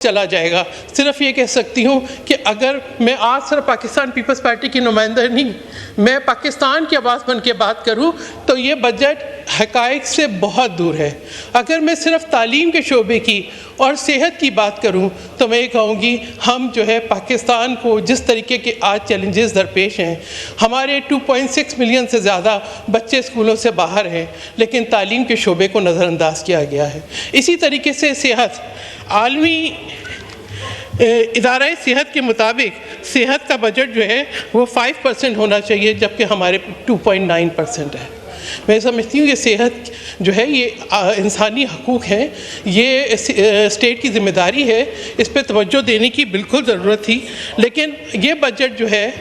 चला जाएगा। सिर्फ ये कह सकती हूँ कि अगर मैं आज सिर्फ पाकिस्तान पीपल्स पार्टी की नुमाइंदा नहीं, मैं पाकिस्तान की आवाज़ बन के बात करूँ तो ये बजट हक़ाइक़ से बहुत दूर है। अगर मैं सिर्फ तालीम के शोबे की और सेहत की बात करूँ तो मैं ये कहूँगी हम जो है पाकिस्तान को जिस तरीके के आज चैलेंजेस दरपेश हैं, हमारे 2.6 मिलियन से ज़्यादा बच्चे स्कूलों से बाहर हैं, लेकिन तालीम के शोबे को नज़रअंदाज किया गया है। इसी तरीके से सेहत, आलमी इदारा सेहत के मुताबिक सेहत का बजट जो है वो 5% होना चाहिए, जबकि हमारे 2.9% है। मैं समझती हूँ कि सेहत जो है ये इंसानी हकूक़ है, ये स्टेट की ज़िम्मेदारी है, इस पर तवज्जो देने की बिल्कुल ज़रूरत थी। लेकिन ये बजट जो है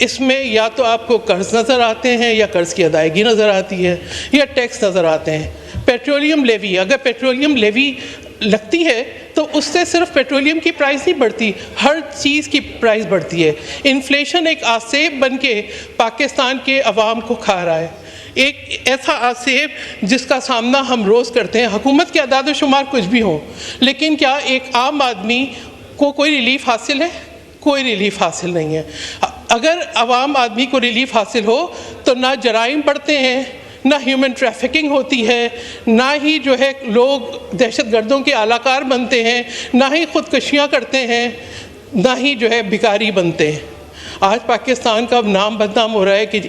इसमें या तो आपको कर्ज़ नज़र आते हैं या कर्ज़ की अदायगी नज़र आती है या टैक्स नज़र आते हैं। पेट्रोलियम लेवी, अगर पेट्रोलियम लेवी लगती है तो उससे सिर्फ पेट्रोलियम की प्राइस नहीं बढ़ती, हर चीज़ की प्राइस बढ़ती है। इन्फ्लेशन एक आसेब बन के पाकिस्तान के अवाम को खा रहा है, एक ऐसा आसेब जिसका सामना हम रोज़ करते हैं। हुकूमत के अदाद शुमार कुछ भी हो, लेकिन क्या एक आम आदमी को कोई रिलीफ हासिल है? कोई रिलीफ हासिल नहीं है। अगर आवाम आदमी को रिलीफ हासिल हो तो ना जराइम बढ़ते हैं, ना ह्यूमन ट्रैफिकिंग होती है, ना ही जो है लोग दहशतगर्दों के आलाकार बनते हैं, ना ही ख़ुदकशियाँ करते हैं, ना ही जो है भिखारी बनते हैं। आज पाकिस्तान का नाम बदनाम हो रहा है कि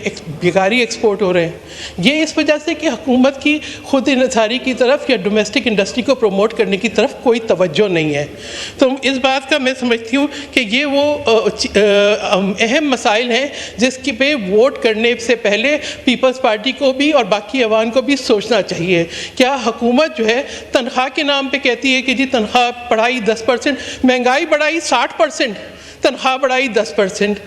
भिखारी एक्सपोर्ट हो रहे हैं। ये इस वजह से कि हुकूमत की खुद इन्हिसारी की तरफ या डोमेस्टिक इंडस्ट्री को प्रमोट करने की तरफ कोई तवज्जो नहीं है। तो इस बात का मैं समझती हूँ कि ये वो अहम मसाइल हैं जिसके पे वोट करने से पहले पीपल्स पार्टी को भी और बाकी अवाम को भी सोचना चाहिए। क्या हुकूमत जो है तनख्वाह के नाम पर कहती है कि जी तनख्वाह बढ़ाई 10%, महंगाई बढ़ाई 60%, तनख्वाह बढ़ाई 10%,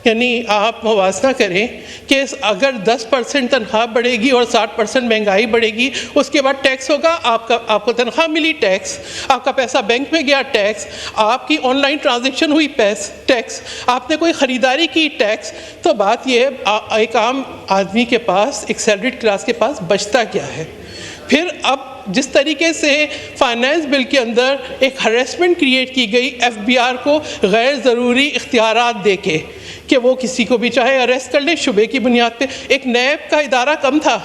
यानी आप मुवाज़ना करें कि अगर 10% तनख्वाह बढ़ेगी और 60% महंगाई बढ़ेगी, उसके बाद टैक्स होगा, आपको तनख्वाह मिली टैक्स, आपका पैसा बैंक में गया टैक्स, आपकी ऑनलाइन ट्रांजैक्शन हुई टैक्स, आपने कोई ख़रीदारी की टैक्स। तो बात यह है एक आम आदमी के पास, एक सैलरीड क्लास के पास बचता क्या है? फिर अब जिस तरीके से फाइनेंस बिल के अंदर एक हरेसमेंट क्रिएट की गई FBI को गैर ज़रूरी इख्तियारात दे के कि वो किसी को भी चाहे अरेस्ट कर ले शुबे की बुनियाद पे। एक नैब का इदारा कम था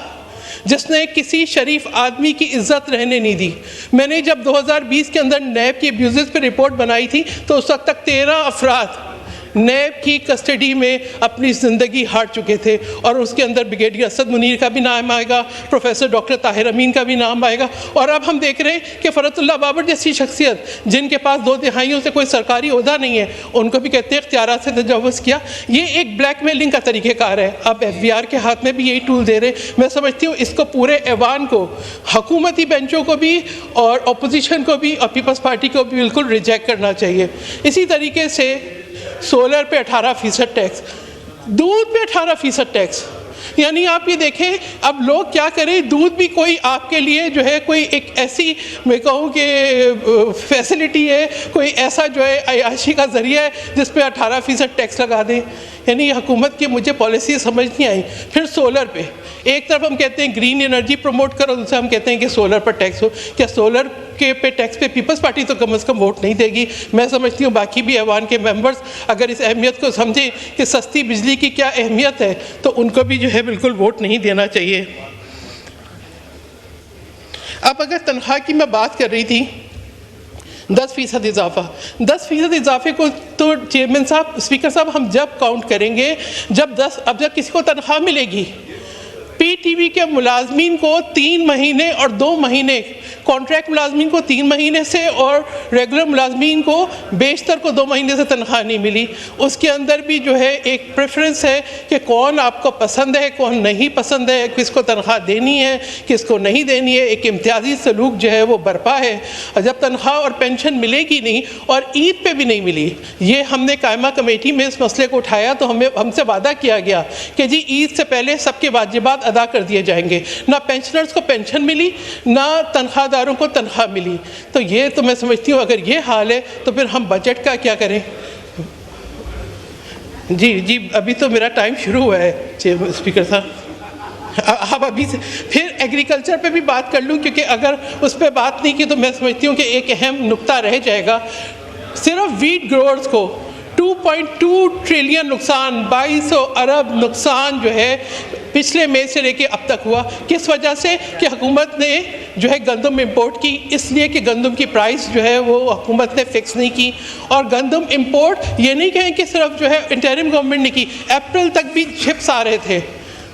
जिसने किसी शरीफ आदमी की इज्जत रहने नहीं दी। मैंने जब 2020 के अंदर नैब की अब्यूज़ पे रिपोर्ट बनाई थी तो उस वक्त तक 13 अफराद नैब की कस्टडी में अपनी ज़िंदगी हार चुके थे, और उसके अंदर ब्रिगेडियर असद मुनीर का भी नाम आएगा, प्रोफेसर डॉक्टर ताहिर अमीन का भी नाम आएगा। और अब हम देख रहे हैं कि फ़रतुल्लाह बाबर जैसी शख्सियत जिनके पास 2 तिहाइयों से कोई सरकारी ओहदा नहीं है, उनको भी कहते हैं इख्तियारात से तजावुज़ किया। ये एक ब्लैकमेलिंग का तरीक़ेकार है। अब FBI के हाथ में भी यही टूल दे रहे। मैं समझती हूँ इसको पूरे ऐवान को, हुकूमती बेंचों को भी और अपोजिशन को भी और पीपल्स पार्टी को भी बिल्कुल रिजेक्ट करना चाहिए। इसी तरीके से सोलर पे 18% टैक्स, दूध पे 18% टैक्स, यानी आप ये देखें अब लोग क्या करें। दूध भी कोई आपके लिए जो है कोई एक ऐसी, मैं कहूँ कि फैसिलिटी है, कोई ऐसा जो है अयाशी का ज़रिया है जिस पे 18% टैक्स लगा दें। यानी हुकूमत की मुझे पॉलिसी समझ नहीं आई। फिर सोलर पे एक तरफ हम कहते हैं ग्रीन एनर्जी प्रमोट करो, दूसरा हम कहते हैं कि सोलर पर टैक्स हो। क्या सोलर के पे टैक्स पे पीपल्स पार्टी तो कम से कम वोट नहीं देगी? मैं समझती हूँ बाकी भी ऐवान के मेंबर्स अगर इस अहमियत को समझें कि सस्ती बिजली की क्या अहमियत है, तो उनको भी जो है बिल्कुल वोट नहीं देना चाहिए। अब अगर तनख्वाह की मैं बात कर रही थी, 10% इजाफा, 10% इजाफे को तो चेयरमैन साहब, स्पीकर साहब, हम जब काउंट करेंगे जब जब किसी को तनख्वाह मिलेगी, PTV के मुलाजमीन को 3 महीने और 2 महीने, कॉन्ट्रैक्ट मुलाजमीन को 3 महीने से और रेगुलर मुलाजमीन को बेशतर को 2 महीने से तनख्वाह नहीं मिली। उसके अंदर भी जो है एक प्रेफरेंस है कि कौन आपको पसंद है, कौन नहीं पसंद है, किसको तनख्वाह देनी है, किसको नहीं देनी है। एक इम्तियाजी सलूक जो है वो बरपा है। और जब तनख्वाह और पेंशन मिलेगी नहीं और ईद पे भी नहीं मिली, ये हमने कायमा कमेटी में इस मसले को उठाया तो हमसे वादा किया गया कि जी ईद से पहले सबके वाजिबात अदा कर दिए जाएंगे। ना पेंशनर्स को पेंशन मिली, ना तनख्वाहदारों को तनख्वाह मिली। तो ये तो मैं समझती हूँ अगर ये हाल है तो फिर हम बजट का क्या करें? जी अभी तो मेरा टाइम शुरू हुआ है स्पीकर साहब। अब अभी से फिर एग्रीकल्चर पे भी बात कर लूँ, क्योंकि अगर उस पर बात नहीं की तो मैं समझती हूँ कि एक अहम नुक्ता रह जाएगा। सिर्फ वीट ग्रोअर्स को 2.2 ट्रिलियन नुकसान, 2200 अरब नुकसान जो है पिछले मई से लेके अब तक हुआ। किस वजह से? कि हुकूमत ने जो है गंदम इंपोर्ट की, इसलिए कि गंदम की प्राइस जो है वो हुकूमत ने फिक्स नहीं की। और गंदम इंपोर्ट ये नहीं कहें कि सिर्फ जो है इंटरिम गवर्नमेंट ने की, अप्रैल तक भी शिप्स आ रहे थे।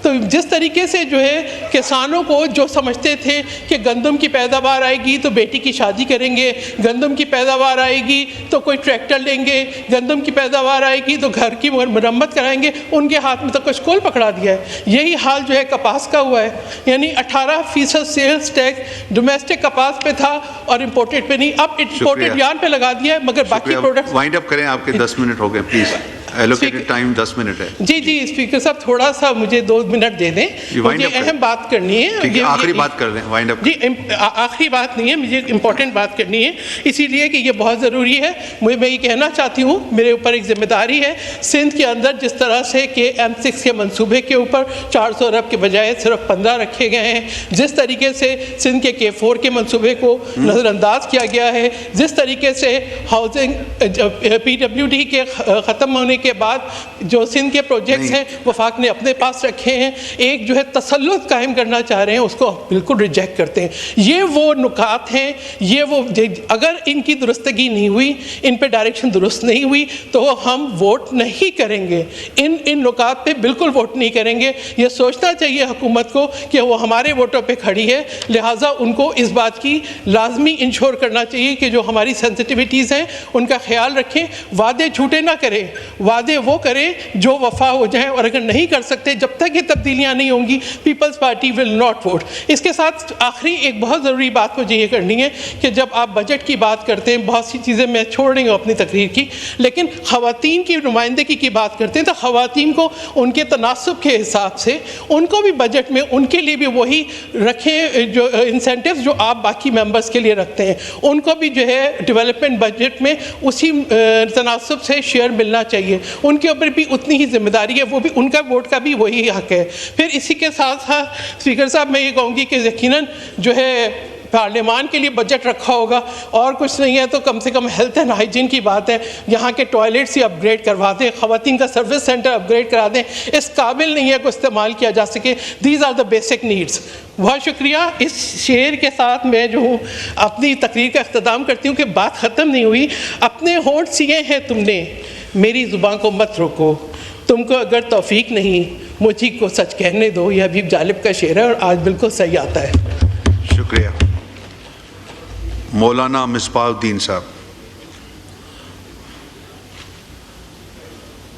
तो जिस तरीके से जो है किसानों को जो समझते थे कि गंदम की पैदावार आएगी तो बेटी की शादी करेंगे, गंदम की पैदावार आएगी तो कोई ट्रैक्टर लेंगे, गंदम की पैदावार आएगी तो घर की मरम्मत कराएंगे, उनके हाथ में तो कुछ कोल पकड़ा दिया है। यही हाल जो है कपास का हुआ है, यानी 18% सेल्स टैक्स डोमेस्टिक कपास पे था और इम्पोर्टेड पे नहीं। अब इम्पोर्टेड यान पे लगा दिया है, मगर बाकी प्रोडक्ट्स। वाइंड अप करें, आपके 10 मिनट हो गए, प्लीज। एलोकेटेड टाइम 10 मिनट है। जी स्पीकर साहब, थोड़ा सा मुझे 2 मिनट दे दें, मुझे अहम बात करनी है। आखिरी बात कर दें, वाइंड अप। जी आखिरी बात नहीं है, मुझे इम्पोर्टेंट बात करनी है, इसीलिए कि ये बहुत ज़रूरी है। मैं ये कहना चाहती हूँ, मेरे ऊपर एक जिम्मेदारी है। सिंध के अंदर जिस तरह से कि M6 के मंसूबे के ऊपर 400 अरब के बजाय सिर्फ 15 रखे गए हैं, जिस तरीके से सिंध के K4 के मंसूबे को नज़रअंदाज किया गया है, जिस तरीके से हाउसिंग PWD के ख़त्म होने के बाद जो सिंध के प्रोजेक्ट्स हैं वफाक ने अपने पास रखे हैं, एक जो है तसल्लुत कायम करना चाह रहे हैं, उसको बिल्कुल रिजेक्ट करते हैं। ये वो नुकात हैं, ये वो, अगर इनकी दुरुस्तगी नहीं हुई, इन पे डायरेक्शन दुरुस्त नहीं हुई तो हम वोट नहीं करेंगे। इन नुकात पे बिल्कुल वोट नहीं करेंगे। ये सोचना चाहिए हुकूमत को कि वो हमारे वोटों पे खड़ी है, लिहाजा उनको इस बात की लाजमी इंश्योर करना चाहिए कि जो हमारी सेंसिटिविटीज़ हैं उनका ख्याल रखें, वादे झूठे ना करें, वादे वो करें जो वफा हो जाए, और अगर नहीं कर सकते, जब तक ये तब्दीलियाँ नहीं होंगी, Peoples Party will not vote. इसके साथ आखिरी एक बहुत ज़रूरी बात मुझे ये करनी है कि जब आप बजट की बात करते हैं, बहुत सी चीज़ें मैं छोड़ रही हूँ अपनी तकरीर की, लेकिन ख़वातीन की नुमाइंदगी की बात करते हैं तो ख़वातीन को उनके तनासब के हिसाब से उनको भी बजट में उनके लिए भी वही रखें जो इंसेंटिव्स जो आप बाकी मेंबर्स के लिए रखते हैं, उनको भी जो है डेवलपमेंट बजट में उसी तनासब से शेयर मिलना चाहिए। उनके ऊपर भी उतनी ही जिम्मेदारी है, वो भी उनका वोट का भी वही हक है। फिर इसी के साथ साथ स्पीकर साहब मैं ये कहूँगी कि यकीनन जो है पार्लियामान के लिए बजट रखा होगा, और कुछ नहीं है तो कम से कम हेल्थ एंड हाइजीन की बात है, यहाँ के टॉयलेट्स ही अपग्रेड करवा दें, ख़वातीन का सर्विस सेंटर अपग्रेड करा दें, इस काबिल नहीं है को इस्तेमाल किया जा सके। These are the basic needs. बहुत शुक्रिया। इस शेर के साथ मैं जो हूँ अपनी तकरीर का अख्ताम करती हूँ कि बात ख़त्म नहीं हुई। अपने होंठ सिए हैं तुमने, मेरी ज़ुबान को मत रोको, तुमको अगर तौफीक नहीं मुझी को सच कहने दो। यह हबीब जालिब का शेर है और आज बिल्कुल सही आता है। शुक्रिया। मौलाना मिसबाहुद्दीन साहब।